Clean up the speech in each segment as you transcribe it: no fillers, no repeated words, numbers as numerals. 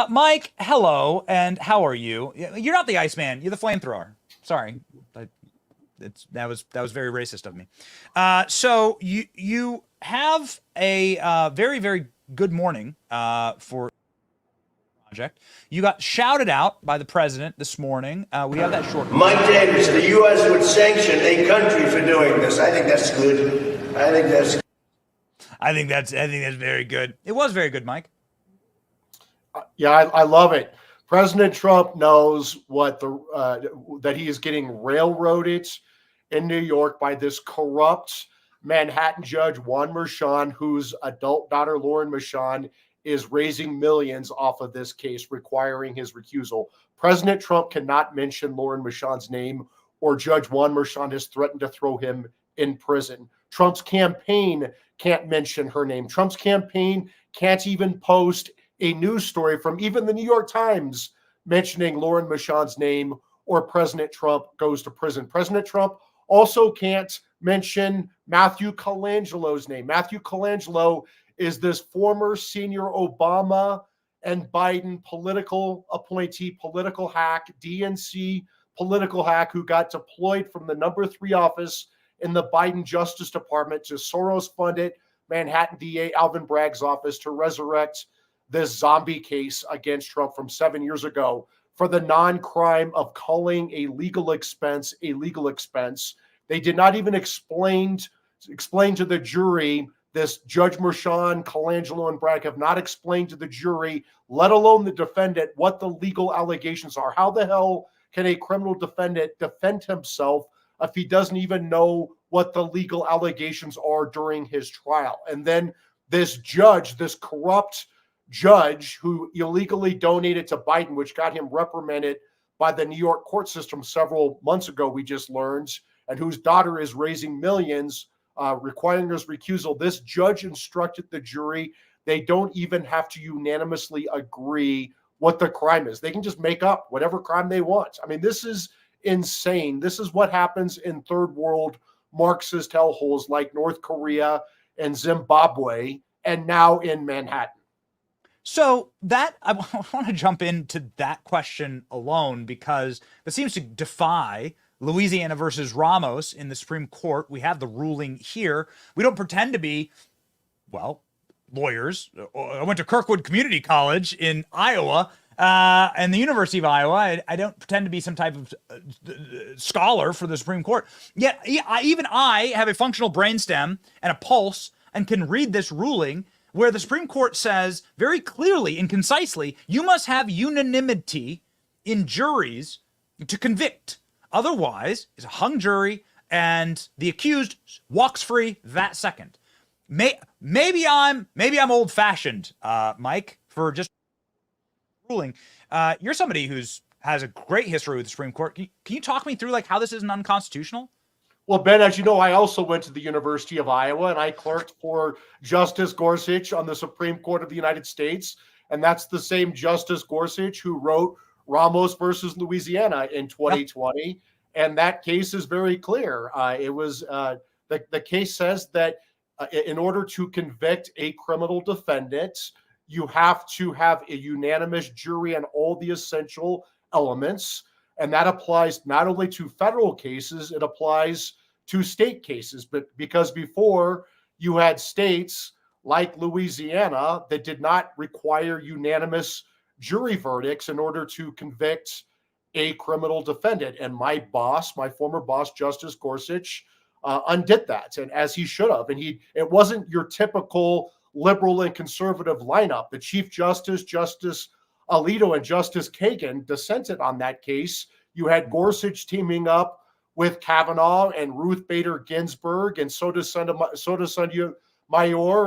Mike, hello, and how are you? You're not the Iceman. You're the flamethrower. Sorry, that was very racist of me. So you have a very very good morning for project. You got shouted out by the president this morning. We have that short. Mike Davis, the U.S. would sanction a country for doing this. I think that's good. I think that's very good. It was very good, Mike. Yeah, I love it. President Trump knows what that he is getting railroaded in New York by this corrupt Manhattan judge, Juan Merchan, whose adult daughter, Lauren Merchan, is raising millions off of this case, requiring his recusal. President Trump cannot mention Lauren Merchan's name, or Judge Juan Merchan has threatened to throw him in prison. Trump's campaign can't mention her name. Trump's campaign can't even post a news story from even the New York Times mentioning Lauren Merchan's name, or President Trump goes to prison. President Trump also can't mention Matthew Colangelo's name. Matthew Colangelo is this former senior Obama and Biden political appointee, political hack, DNC political hack, who got deployed from the number 3 office in the Biden Justice Department to Soros-funded Manhattan DA Alvin Bragg's office to resurrect this zombie case against Trump from 7 years ago for the non-crime of calling a legal expense a legal expense. They did not even explain to the jury. This Judge Merchan, Colangelo, and Bragg have not explained to the jury, let alone the defendant, what the legal allegations are. How the hell can a criminal defendant defend himself if he doesn't even know what the legal allegations are during his trial? And then this judge, this corrupt judge who illegally donated to Biden, which got him reprimanded by the New York court system several months ago, we just learned, and whose daughter is raising millions, requiring his recusal. This judge instructed the jury they don't even have to unanimously agree what the crime is. They can just make up whatever crime they want. I mean, this is insane. This is what happens in third world Marxist hellholes like North Korea and Zimbabwe, and now in Manhattan. So that I want to jump into that question alone, because it seems to defy Louisiana versus Ramos in the Supreme Court. We have the ruling here. We don't pretend to be, well, lawyers. I went to Kirkwood Community College in Iowa and the University of Iowa. I don't pretend to be some type of scholar for the Supreme Court. Yet even I have a functional brainstem and a pulse and can read this ruling where the Supreme Court says very clearly and concisely, you must have unanimity in juries to convict. Otherwise, it's a hung jury and the accused walks free that second. Maybe I'm old-fashioned, Mike, for just ruling. You're somebody has a great history with the Supreme Court. Can you talk me through like how this isn't unconstitutional? Well, Ben, as you know, I also went to the University of Iowa, and I clerked for Justice Gorsuch on the Supreme Court of the United States. And that's the same Justice Gorsuch who wrote Ramos versus Louisiana in 2020. And that case is very clear. It was the case says that in order to convict a criminal defendant, you have to have a unanimous jury on all the essential elements. And that applies not only to federal cases, it applies to state cases. But because before you had states like Louisiana that did not require unanimous jury verdicts in order to convict a criminal defendant. And my former boss, Justice Gorsuch, undid that, and as he should have. And it wasn't your typical liberal and conservative lineup. The Chief Justice, Justice Alito, and Justice Kagan dissented on that case. You had Gorsuch teaming up with Kavanaugh and Ruth Bader Ginsburg and Sotomayor,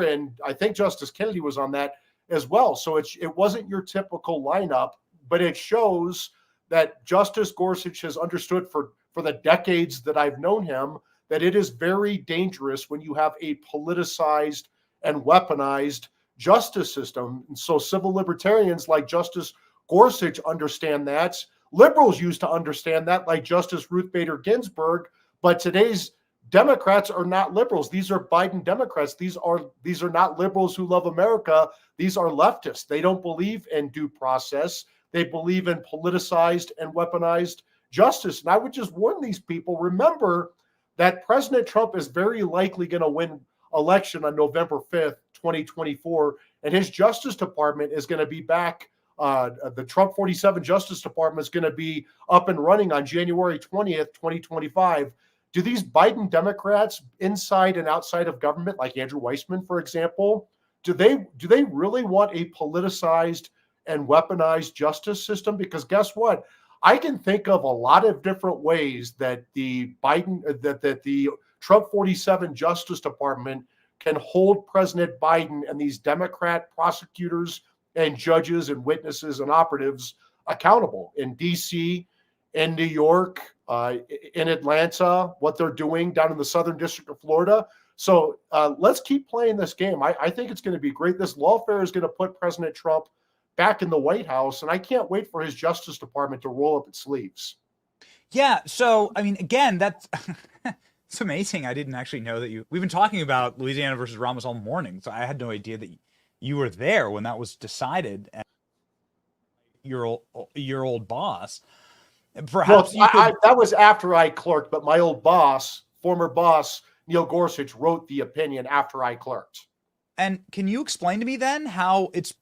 and I think Justice Kennedy was on that as well. So it wasn't your typical lineup, but it shows that Justice Gorsuch has understood for the decades that I've known him that it is very dangerous when you have a politicized and weaponized justice system. And so civil libertarians like Justice Gorsuch understand that. Liberals used to understand that, like Justice Ruth Bader Ginsburg, but today's Democrats are not liberals. These are Biden Democrats. These are not liberals who love America. These are leftists. They don't believe in due process. They believe in politicized and weaponized justice. And I would just warn these people, remember that President Trump is very likely going to win election on November 5th, 2024, and his Justice Department is going to be back. The Trump 47 Justice Department is going to be up and running on January 20th, 2025. Do these Biden Democrats inside and outside of government, like Andrew Weissman, for example, do they really want a politicized and weaponized justice system? Because guess what? I can think of a lot of different ways that the Trump 47 Justice Department can hold President Biden and these Democrat prosecutors and judges and witnesses and operatives accountable in D.C., in New York, in Atlanta, what they're doing down in the Southern District of Florida. So let's keep playing this game. I think it's going to be great. This lawfare is going to put President Trump back in the White House, and I can't wait for his Justice Department to roll up its sleeves. Yeah. So, I mean, again, that's it's amazing. I didn't actually know that we've been talking about Louisiana versus Ramos all morning. So I had no idea that you were there when that was decided. And your old boss. Perhaps that was after I clerked, but my old boss, former boss, Neil Gorsuch, wrote the opinion after I clerked. And can you explain to me then how it's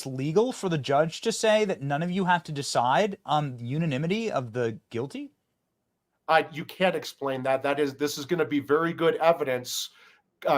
legal for the judge to say that none of you have to decide on unanimity of the guilty? You can't explain that. This is going to be very good evidence.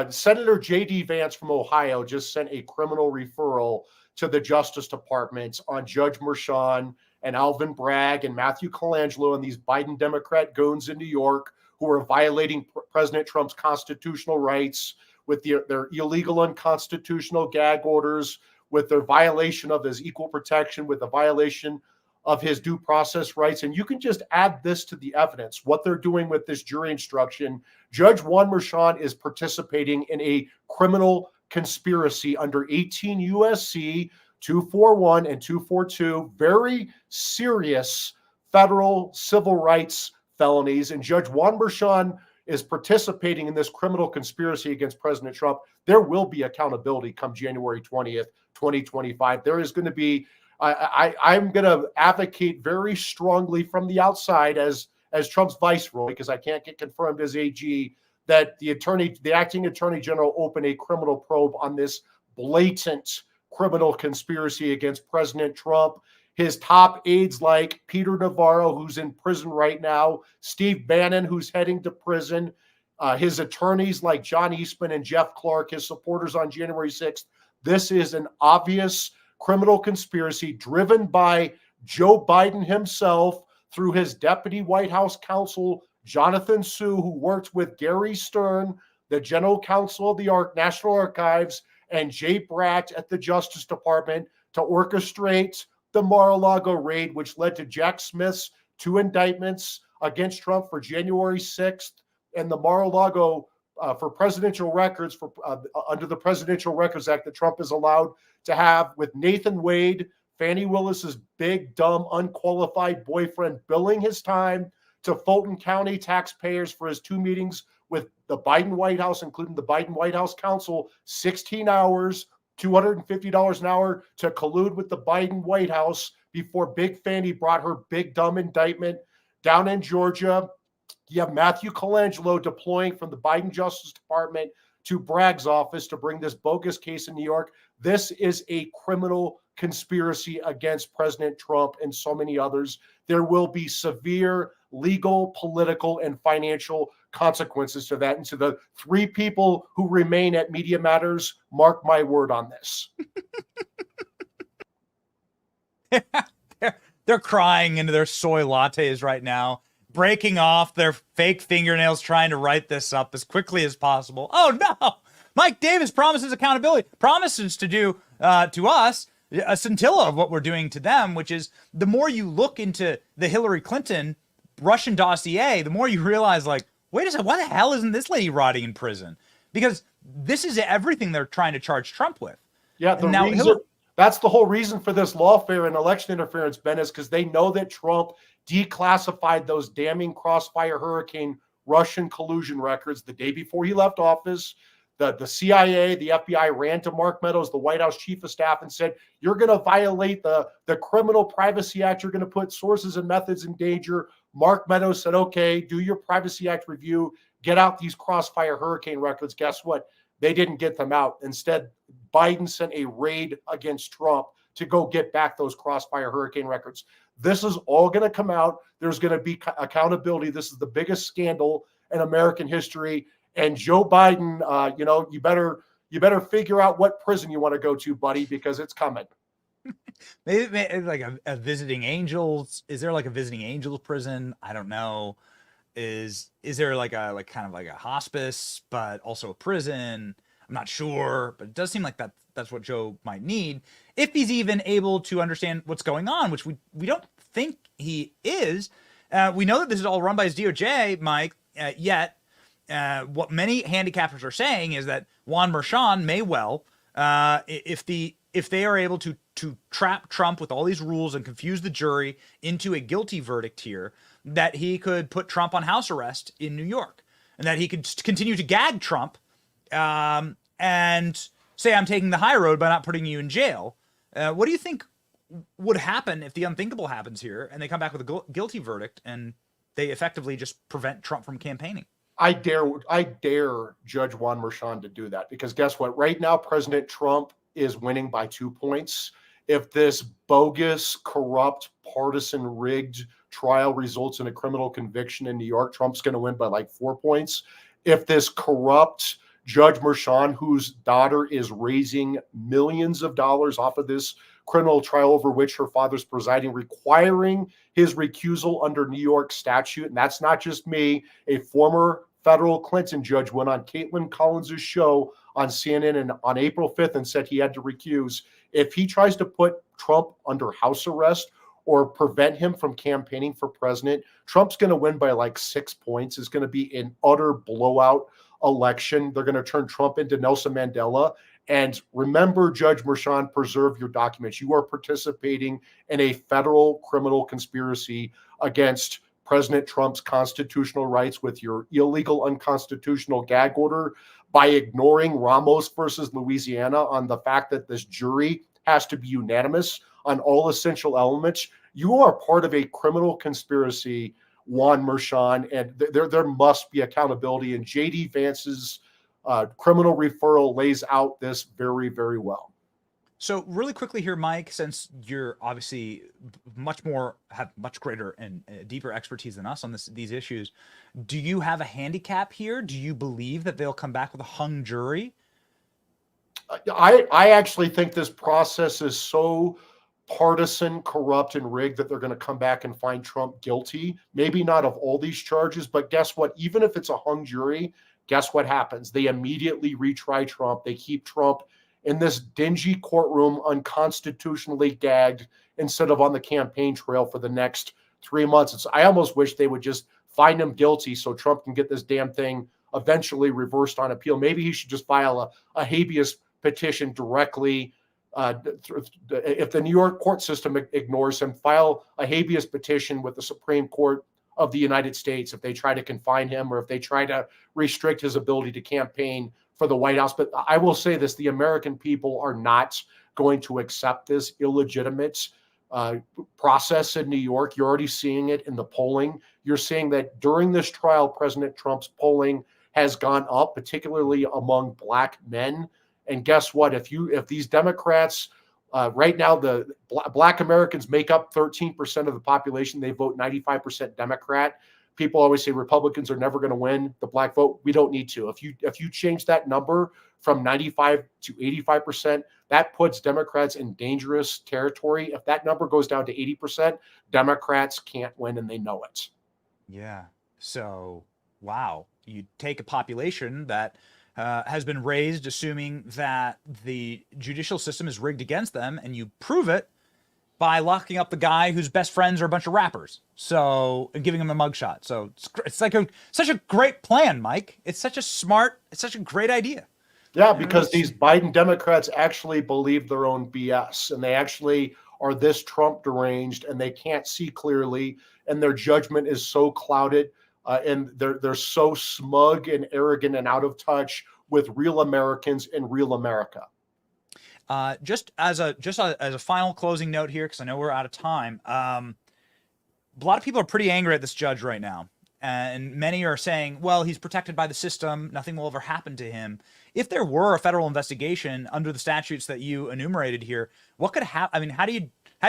Senator J.D. Vance from Ohio just sent a criminal referral to the Justice Department on Judge Merchan and Alvin Bragg and Matthew Colangelo and these Biden Democrat goons in New York who are violating President Trump's constitutional rights with their illegal unconstitutional gag orders, with their violation of his equal protection, with the violation of his due process rights. And you can just add this to the evidence, what they're doing with this jury instruction. Judge Juan Merchan is participating in a criminal conspiracy under 18 U.S.C. 241 and 242, very serious federal civil rights felonies. And Judge Juan Merchan is participating in this criminal conspiracy against President Trump. There will be accountability come January 20th, 2025. There is going to be, I'm going to advocate very strongly from the outside as Trump's viceroy, because I can't get confirmed as AG, that the acting attorney general open a criminal probe on this blatant criminal conspiracy against President Trump. His top aides like Peter Navarro, who's in prison right now, Steve Bannon, who's heading to prison, his attorneys like John Eastman and Jeff Clark, his supporters on January 6th. This is an obvious criminal conspiracy driven by Joe Biden himself through his deputy White House counsel, Jonathan Sue, who worked with Gary Stern, the general counsel of the National Archives, and Jay Bratt at the Justice Department to orchestrate the Mar-a-Lago raid, which led to Jack Smith's 2 indictments against Trump for January 6th, and the Mar-a-Lago for presidential records under the Presidential Records Act that Trump is allowed to have, with Nathan Wade, Fani Willis's big, dumb, unqualified boyfriend, billing his time to Fulton County taxpayers for his 2 meetings with the Biden White House, including the Biden White House counsel, 16 hours, $250 an hour to collude with the Biden White House before Big Fanny brought her big, dumb indictment down in Georgia. You have Matthew Colangelo deploying from the Biden Justice Department to Bragg's office to bring this bogus case in New York. This is a criminal conspiracy against President Trump and so many others. There will be severe legal, political, and financial consequences to that. And to the 3 people who remain at Media Matters, mark my word on this. They're crying into their soy lattes right now, breaking off their fake fingernails, trying to write this up as quickly as possible. Oh no! Mike Davis promises accountability, promises to do to us a scintilla of what we're doing to them, which is the more you look into the Hillary Clinton Russian dossier, the more you realize, like, wait a second, why the hell isn't this lady rotting in prison? Because this is everything they're trying to charge Trump with. Yeah, that's the whole reason for this lawfare and election interference, Ben, is because they know that Trump declassified those damning Crossfire Hurricane Russian collusion records the day before he left office. The CIA, the FBI ran to Mark Meadows, the White House chief of staff, and said, you're going to violate the Criminal Privacy Act. You're going to put sources and methods in danger. Mark Meadows said, okay, do your Privacy Act review. Get out these Crossfire hurricane records. Guess what? They didn't get them out. Instead, Biden sent a raid against Trump to go get back those Crossfire hurricane records. This is all going to come out. There's going to be accountability. This is the biggest scandal in American history. And Joe Biden, you better figure out what prison you want to go to, buddy, because it's coming. Maybe like a visiting angels. Is there like a visiting angels prison? I don't know. Is there like kind of like a hospice, but also a prison? I'm not sure, but it does seem like that's what Joe might need if he's even able to understand what's going on, which we don't think he is. We know that this is all run by his DOJ, Mike. Yet, what many handicappers are saying is that Juan Merchan may well, if they are able to trap Trump with all these rules and confuse the jury into a guilty verdict here, that he could put Trump on house arrest in New York, and that he could continue to gag Trump and say, I'm taking the high road by not putting you in jail. What do you think would happen if the unthinkable happens here and they come back with a guilty verdict and they effectively just prevent Trump from campaigning? I dare Judge Juan Merchan to do that, because guess what? Right now, President Trump is winning by 2 points. If this bogus, corrupt, partisan, rigged trial results in a criminal conviction in New York, Trump's going to win by like 4 points. If this corrupt Judge Merchan, whose daughter is raising millions of dollars off of this criminal trial over which her father's presiding, requiring his recusal under New York statute, and that's not just me, a former federal Clinton judge went on Caitlin Collins' show on CNN and on April 5th and said he had to recuse. If he tries to put Trump under house arrest or prevent him from campaigning for president, Trump's going to win by like 6 points. It's going to be an utter blowout election. They're going to turn Trump into Nelson Mandela. And remember, Judge Merchan, preserve your documents. You are participating in a federal criminal conspiracy against President Trump's constitutional rights with your illegal, unconstitutional gag order by ignoring Ramos versus Louisiana on the fact that this jury has to be unanimous on all essential elements. You are part of a criminal conspiracy, Juan Merchan, and there must be accountability. And J.D. Vance's criminal referral lays out this very, very well. So really quickly here, Mike, since you're obviously have much greater and deeper expertise than us on these issues, do you have a handicap here? Do you believe that they'll come back with a hung jury? I actually think this process is so partisan, corrupt, and rigged that they're going to come back and find Trump guilty. Maybe not of all these charges, but guess what? Even if it's a hung jury, guess what happens? They immediately retry Trump. They keep Trump in this dingy courtroom, unconstitutionally gagged, instead of on the campaign trail for the next 3 months. I almost wish they would just find him guilty so Trump can get this damn thing eventually reversed on appeal. Maybe he should just file a habeas petition directly. If the New York court system ignores him, file a habeas petition with the Supreme Court of the United States if they try to confine him or if they try to restrict his ability to campaign for the White House. But I will say this, the American people are not going to accept this illegitimate process in New York. You're already seeing it in the polling. You're seeing that during this trial, President Trump's polling has gone up, particularly among Black men. And guess what? If these Democrats, right now, the Black Americans make up 13% of the population. They vote 95% Democrat. People always say Republicans are never going to win the Black vote. We don't need to. If you change that number from 95 to 85%, that puts Democrats in dangerous territory. If that number goes down to 80%, Democrats can't win, and they know it. Yeah. So, wow. You take a population that has been raised assuming that the judicial system is rigged against them, and you prove it by locking up the guy whose best friends are a bunch of rappers, and giving him a mugshot. So it's like such a great plan, Mike. It's such a great idea. Yeah, because these Biden Democrats actually believe their own BS, and they actually are this Trump deranged, and they can't see clearly, and their judgment is so clouded. and they're so smug and arrogant and out of touch with real Americans and real America. Just as a final closing note here, because I know we're out of time. A lot of people are pretty angry at this judge right now, and many are saying, "Well, he's protected by the system; nothing will ever happen to him." If there were a federal investigation under the statutes that you enumerated here, what could happen? I mean, how do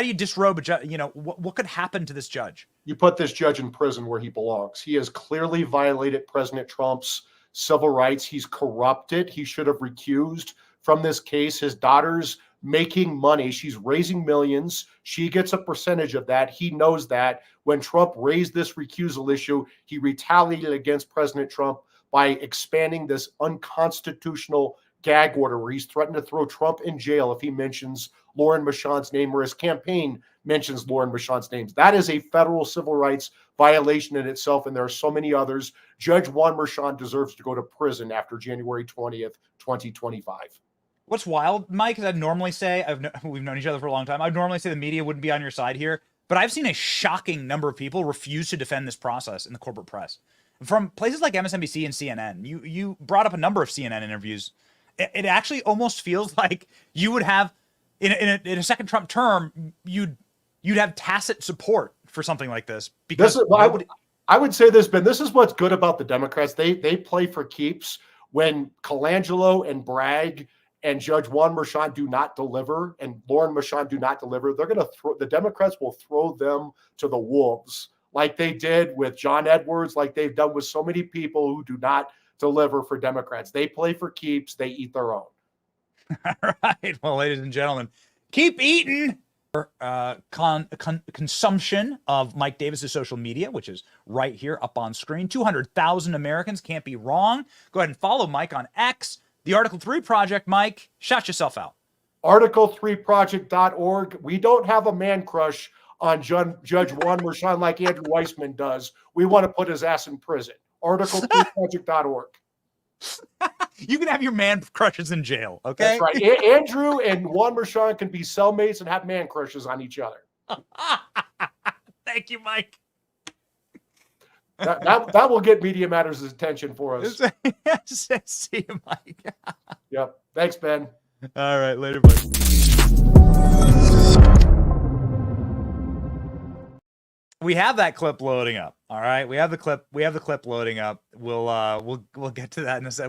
you disrobe a judge? You know, what could happen to this judge? You put this judge in prison where he belongs. He has clearly violated President Trump's civil rights. He's corrupted. He should have recused from this case. His daughter's making money. She's raising millions. She gets a percentage of that. He knows that. When Trump raised this recusal issue, he retaliated against President Trump by expanding this unconstitutional gag order where he's threatened to throw Trump in jail if he mentions Lauren Michon's name or his campaign mentions Lauren Michon's names. That is a federal civil rights violation in itself, and there are so many others. Judge Juan Merchan deserves to go to prison after January 20th, 2025. What's wild, Mike, is I'd normally say, we've known each other for a long time, I'd normally say the media wouldn't be on your side here, but I've seen a shocking number of people refuse to defend this process in the corporate press. From places like MSNBC and CNN, you brought up a number of CNN interviews. It actually almost feels like you would have, in a second Trump term, you'd have tacit support for something like this. Because I would say this, Ben, this is what's good about the Democrats. They play for keeps. When Colangelo and Bragg and Judge Juan Merchan do not deliver, and Lauren Michon do not deliver, the Democrats will throw them to the wolves, like they did with John Edwards, like they've done with so many people who do not deliver for Democrats. They play for keeps. They eat their own. All right. Well, ladies and gentlemen, keep eating. Consumption of Mike Davis's social media, which is right here up on screen. 200,000 Americans, can't be wrong. Go ahead and follow Mike on X. The Article 3 Project, Mike, shout yourself out. Article3project.org. We don't have a man crush on Judge Juan Merchan like Andrew Weissman does. We want to put his ass in prison. Article3project.org. You can have your man crushes in jail, okay? That's right. Andrew and Juan Merchan can be cellmates and have man crushes on each other. Thank you, Mike. That will get Media Matters' attention for us. See you, Mike. Yep. Thanks, Ben. All right. Later, buddy. We have that clip loading up. All right. We have the clip loading up. We'll get to that in a second.